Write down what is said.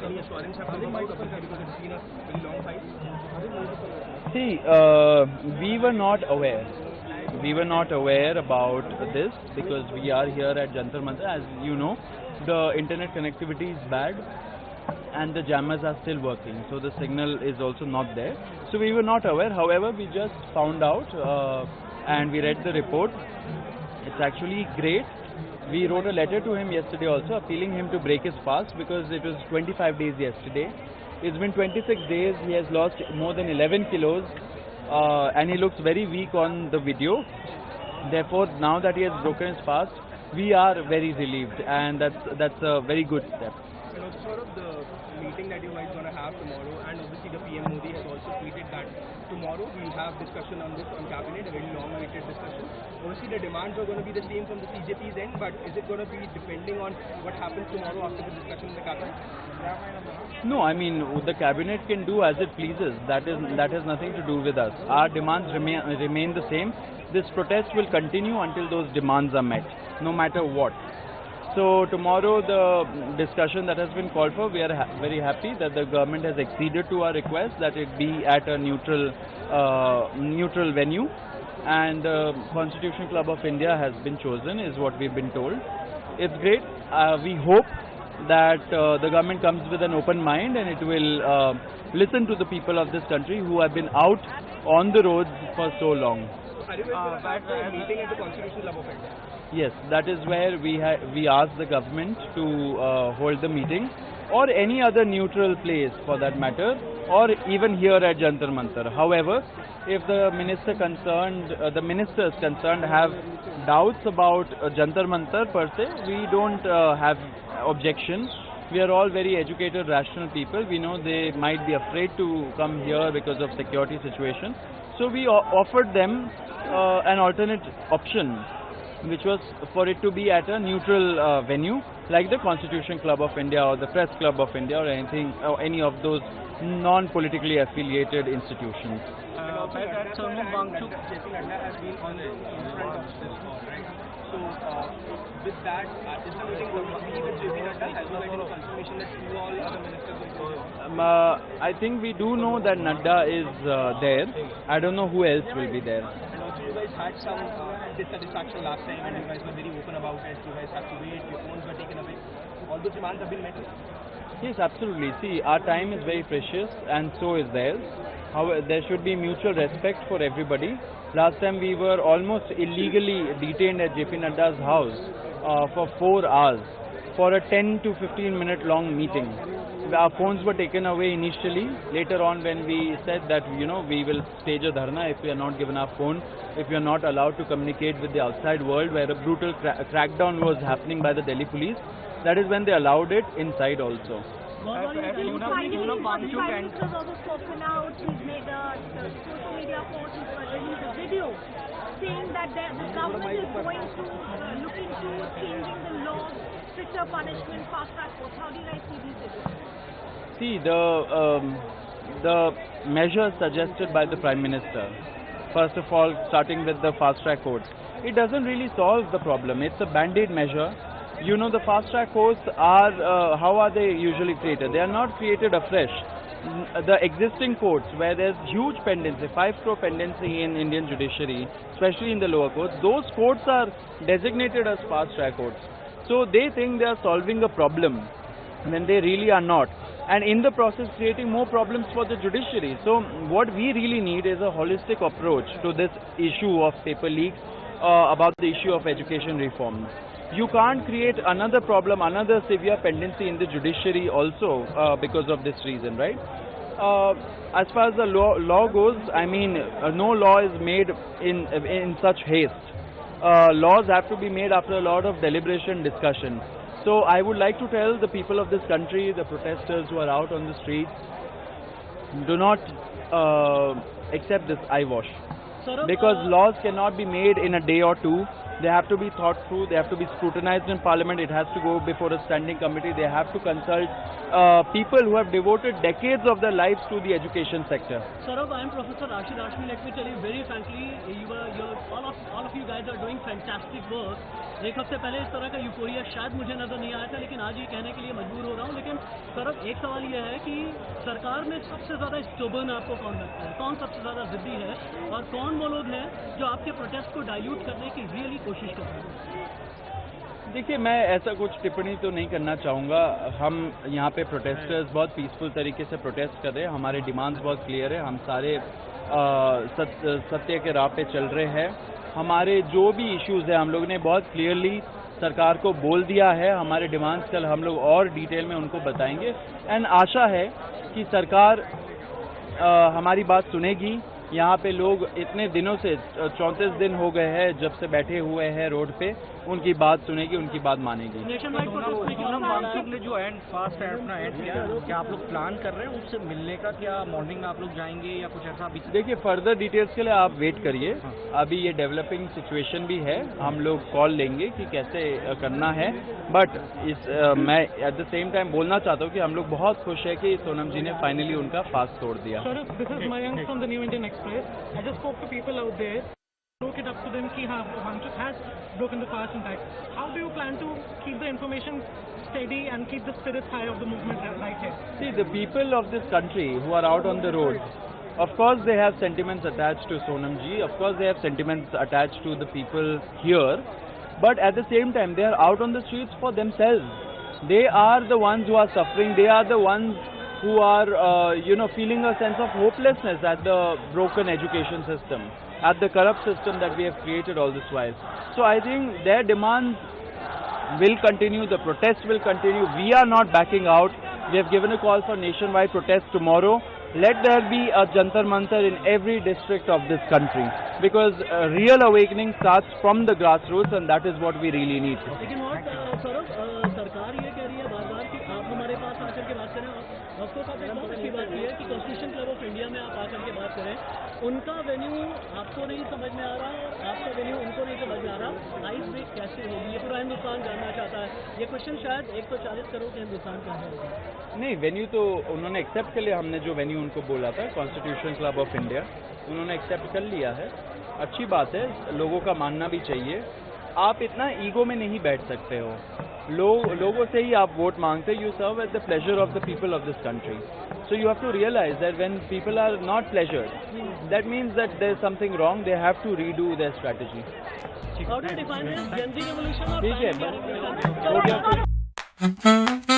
Any assurance have come about because it's been a very long fight? See, we were not aware. We were not aware about this because we are here at Jantar Mantar. As you know, the internet connectivity is bad and the jammers are still working. So the signal is also not there. So we were not aware. However, we just found out and we read the report. It's actually great. We wrote a letter to him yesterday also appealing him to break his fast because it was 25 days yesterday. It's been 26 days. He has lost more than 11 kilos. And he looks very weak on the video. Therefore, now that he has broken his fast, we are very relieved, and that's a very good step. And also sort of the meeting that you guys are going to have tomorrow, and obviously the PM Modi has also tweeted that tomorrow we'll have discussion on this on cabinet, a very long-awaited discussion. Obviously the demands are going to be the same from the CJP's end, but is it going to be depending on what happens tomorrow after the discussion in the cabinet? No, I mean the cabinet can do as it pleases. That has nothing to do with us. Our demands remain the same. This protest will continue until those demands are met, no matter what. So tomorrow the discussion that has been called for, we are very happy that the government has acceded to our request that it be at a neutral venue, and the Constitution Club of India has been chosen, is what we've been told. It's great. We hope that the government comes with an open mind and it will listen to the people of this country who have been out on the roads for so long. Are you going to have a meeting at the Constitution Club of India? Yes, that is where we asked the government to hold the meeting, or any other neutral place for that matter, or even here at Jantar Mantar. However, if the ministers concerned have doubts about Jantar Mantar per se, we don't have objections. We are all very educated, rational people. We know they might be afraid to come here because of security situation. So we offered them an alternate option, which was for it to be at a neutral venue like the Constitution Club of India or the Press Club of India or anything, or any of those non-politically affiliated institutions. JP Nadda has been on in front of this call, right? So with that, is the meeting going to be with JP Nadda? Has you got any confirmation that two all other ministers will go? I think we do know that Nadda is there. I don't know who else will be there. And also you guys had some dissatisfaction last time and you guys were very open about it. You guys had to wait, your phones were taken away. All those demands have been met? Yes, absolutely. See, our time is very precious and so is theirs. However, there should be mutual respect for everybody. Last time we were almost illegally detained at JP Nadda's house for 4 hours for a 10 to 15 minute long meeting. Our phones were taken away initially. Later on, when we said that we will stage a dharna if we are not given our phone, if we are not allowed to communicate with the outside world, where a brutal crackdown was happening by the Delhi police, that is when they allowed it inside also. Finally, Prime Minister has also spoken out. He's made a social media post, he's released a video saying that the government is going to look into changing the law, stricter punishment, fast-track courts. How do you guys see these videos? See, the measures suggested by the Prime Minister, first of all starting with the fast-track courts, it doesn't really solve the problem. It's a band-aid measure. You know, the fast-track courts are, how are they usually created? They are not created afresh. The existing courts, where there's huge pendency, 5 crore pendency in Indian judiciary, especially in the lower courts, those courts are designated as fast-track courts. So they think they are solving a problem when they really are not. And in the process creating more problems for the judiciary. So what we really need is a holistic approach to this issue of paper leaks, about the issue of education reform. You can't create another problem, another severe pendency in the judiciary also because of this reason, right? As far as the law goes, I mean, no law is made in such haste. Laws have to be made after a lot of deliberation, discussion. So I would like to tell the people of this country, the protesters who are out on the streets, do not accept this eyewash. Because laws cannot be made in a day or two. They have to be thought through, they have to be scrutinized in Parliament, it has to go before a standing committee, they have to consult people who have devoted decades of their lives to the education sector. Saurav, I am Professor Rashid Hashmi. Let me tell you very frankly, all of you guys are doing fantastic work. एक हफ्ते पहले इस तरह का euphoria शायद मुझे नजर नहीं आया था, लेकिन आज ये कहने के लिए मजबूर हो रहा हूँ. लेकिन सौरभ, एक सवाल ये है कि सरकार में सबसे ज़्यादा स्टोबर्न आपको कौन लगता है? कौन सबसे ज़्यादा जिद्दी है और कौन वो लोग हैं जो आपके प्रोटेस्ट को डाइल्यूट करने की रियली कोशिश कर रहे हैं? देखिए, मैं ऐसा कुछ टिप्पणी तो नहीं करना चाहूँगा. हम यहाँ पे प्रोटेस्टर्स बहुत पीसफुल तरीके से प्रोटेस्ट कर रहे हैं. हमारे डिमांड्स बहुत क्लियर है. हम सारे सत्य के राह पे चल रहे हैं. हमारे जो भी इश्यूज़ हैं हम लोग ने बहुत क्लियरली सरकार को बोल दिया है. हमारे डिमांड्स कल हम लोग और डिटेल में उनको बताएंगे. एंड आशा है कि सरकार हमारी बात सुनेगी. यहाँ पे लोग इतने दिनों से 34 दिन हो गए हैं जब से बैठे हुए हैं रोड पे. उनकी बात सुनेगी, उनकी बात मानेगी. ने जो एंड फास्ट है अपना एंड किया, क्या आप लोग प्लान कर रहे हैं उससे मिलने का? क्या मॉर्निंग में आप लोग जाएंगे या कुछ ऐसा? देखिए, फर्दर डिटेल्स के लिए आप वेट करिए. अभी ये डेवलपिंग सिचुएशन भी है. हम लोग कॉल लेंगे कि कैसे करना है. बट मैं एट द सेम टाइम बोलना चाहता हूँ कि हम लोग बहुत खुश है कि सोनम जी ने फाइनली उनका फास्ट तोड़ दिया. This is Mayank from the New Indian Express. I just spoke to people out there. Broke it up to them कि हाँ, Mantar has broken the fast and back. How do you plan to keep the information steady and keep the spirits high of the movement right here? See, the people of this country who are out on the road, of course they have sentiments attached to Sonam ji, of course they have sentiments attached to the people here, but at the same time they are out on the streets for themselves. They are the ones who are suffering, they are the ones who are feeling a sense of hopelessness at the broken education system, at the corrupt system that we have created all this while. So I think their demands will continue, the protests will continue. We are not backing out. We have given a call for nationwide protest tomorrow. Let there be a Jantar Mantar in every district of this country, because real awakening starts from the grassroots, and that is what we really need. लेकिन सौरभ, सरकार ये कह रही है बार-बार कि आप हमारे पास आकर के बात करें. ऑफकोर्स आपने बहुत अच्छी बात की है कि कॉन्स्टिट्यूशन क्लब ऑफ इंडिया में आप आकर के बात करें. उनका वेन्यू आपको नहीं समझ में आ रहा और आपका वेन्यू उनको नहीं समझ में आ रहा. आइस ब्रेक कैसे होगी, ये पूरा हिंदुस्तान जानना चाहता है. ये क्वेश्चन शायद 140 करोड़ के हिंदुस्तान का है. नहीं, वेन्यू तो उन्होंने एक्सेप्ट कर लिया. हमने जो वेन्यू उनको बोला था, कॉन्स्टिट्यूशन क्लब ऑफ इंडिया, उन्होंने एक्सेप्ट कर लिया है. अच्छी बात है, लोगों का मानना भी चाहिए. आप इतना ईगो में नहीं बैठ सकते हो. लोगों से ही आप वोट मांगते. You serve at the pleasure of the people of this country. So you have to realize that when people are not pleasured, that means that there is something wrong. They have to redo their strategy. How do you define this? Gen Z revolution or ठीक है, Pioneer revolution?